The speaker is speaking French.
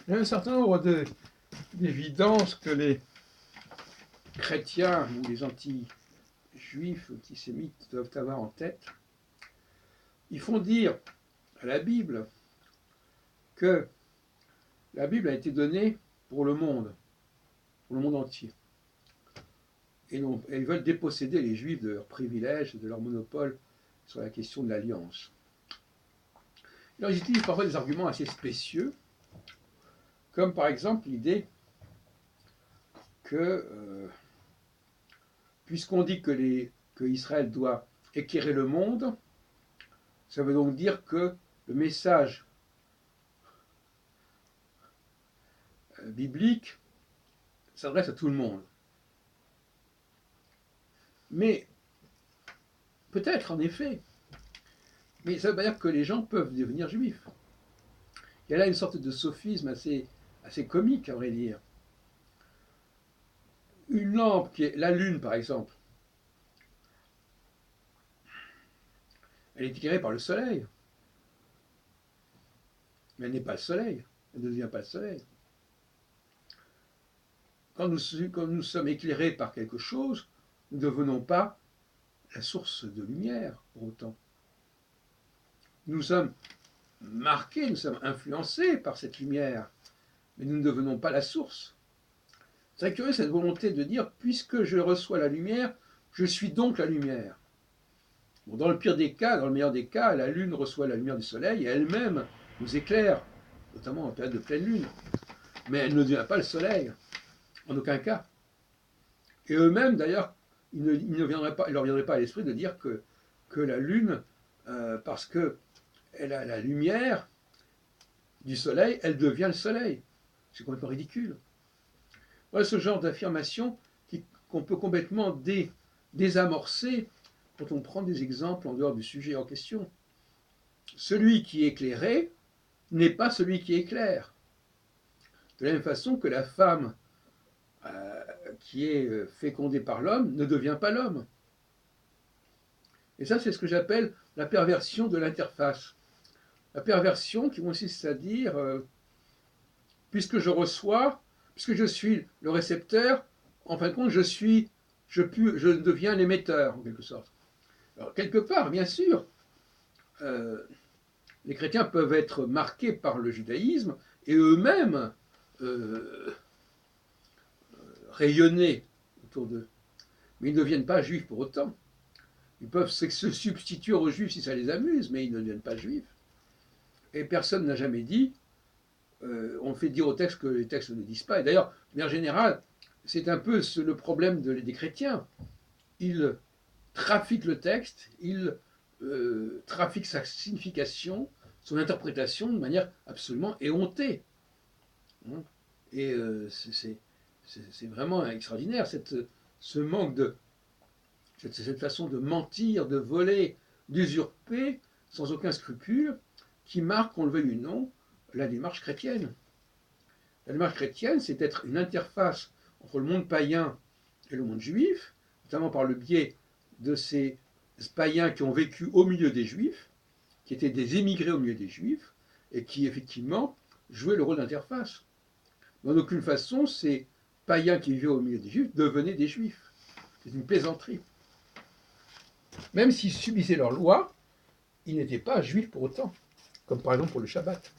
Il y a un certain nombre d'évidences que les chrétiens ou les anti-juifs, antisémites doivent avoir en tête. Ils font dire à la Bible que la Bible a été donnée pour le monde entier. Et ils veulent déposséder les Juifs de leurs privilèges, de leur monopole sur la question de l'alliance. Alors ils utilisent parfois des arguments assez spécieux, comme par exemple l'idée que, puisqu'on dit que Israël doit éclairer le monde, ça veut donc dire que le message biblique s'adresse à tout le monde. Mais peut-être en effet, mais ça veut pas dire que les gens peuvent devenir juifs. Il y a là une sorte de sophisme assez comique, à vrai dire. Une lampe qui est la lune, par exemple, elle est éclairée par le soleil. Mais elle n'est pas le soleil. Elle ne devient pas le soleil. Quand nous sommes éclairés par quelque chose, nous ne devenons pas la source de lumière, pour autant. Nous sommes marqués, nous sommes influencés par cette lumière, mais nous ne devenons pas la source. C'est très curieux cette volonté de dire, puisque je reçois la lumière, je suis donc la lumière. Bon, dans le pire des cas, dans le meilleur des cas, la lune reçoit la lumière du soleil et elle-même nous éclaire, notamment en période de pleine lune. Mais elle ne devient pas le soleil, en aucun cas. Et eux-mêmes, d'ailleurs, il ne leur viendrait pas à l'esprit de dire que la lune, parce qu'elle a la lumière du soleil, elle devient le soleil. C'est complètement ridicule. Voilà ce genre d'affirmation qu'on peut complètement désamorcer quand on prend des exemples en dehors du sujet en question. Celui qui est éclairé n'est pas celui qui éclaire. De la même façon que la femme qui est fécondée par l'homme ne devient pas l'homme. Et ça, c'est ce que j'appelle la perversion de l'interface. La perversion qui consiste à dire, puisque je reçois, puisque je suis le récepteur, en fin de compte, je deviens l'émetteur, en quelque sorte. Alors, quelque part, bien sûr, les chrétiens peuvent être marqués par le judaïsme et eux-mêmes rayonner autour d'eux. Mais ils ne deviennent pas juifs pour autant. Ils peuvent se substituer aux juifs si ça les amuse, mais ils ne deviennent pas juifs. Et personne n'a jamais dit, on fait dire aux textes que les textes ne disent pas. Et d'ailleurs, de manière générale, c'est un peu le problème des chrétiens. Ils trafiquent le texte, ils trafiquent sa signification, son interprétation de manière absolument éhontée. Et c'est vraiment extraordinaire, ce manque cette façon de mentir, de voler, d'usurper, sans aucun scrupule, qui marque, qu'on le veuille ou non, la démarche chrétienne. La démarche chrétienne, c'est d'être une interface entre le monde païen et le monde juif, notamment par le biais de ces païens qui ont vécu au milieu des juifs, qui étaient des émigrés au milieu des juifs, et qui effectivement jouaient le rôle d'interface. Mais en aucune façon, ces païens qui vivaient au milieu des juifs devenaient des juifs. C'est une plaisanterie. Même s'ils subissaient leur loi, ils n'étaient pas juifs pour autant, comme par exemple pour le Shabbat.